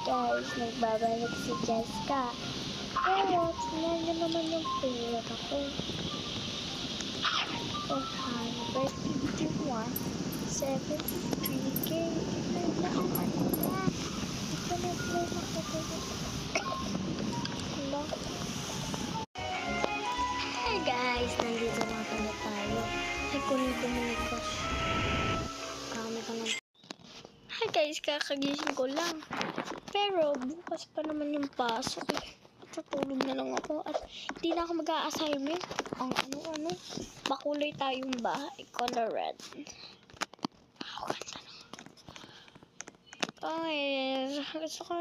guys, nagbabalik si Jessica. Pero, tingnan nyo naman yung pera ko. 451, 73k. Tignan naman na. Ito na play na ko. Hello? Hey guys, nandito na pala tayo. Ay, kunin ko muna ito. Marami ka lang. Hi guys, kakagising ko lang. Pero, bukas pa naman yung pasok eh. Tutulog na lang ako at hindi na ako mag-a-assignment. Ang ano-ano. Makulay tayong bahay. Color red. Wow, ganda naman. Guys, gusto ko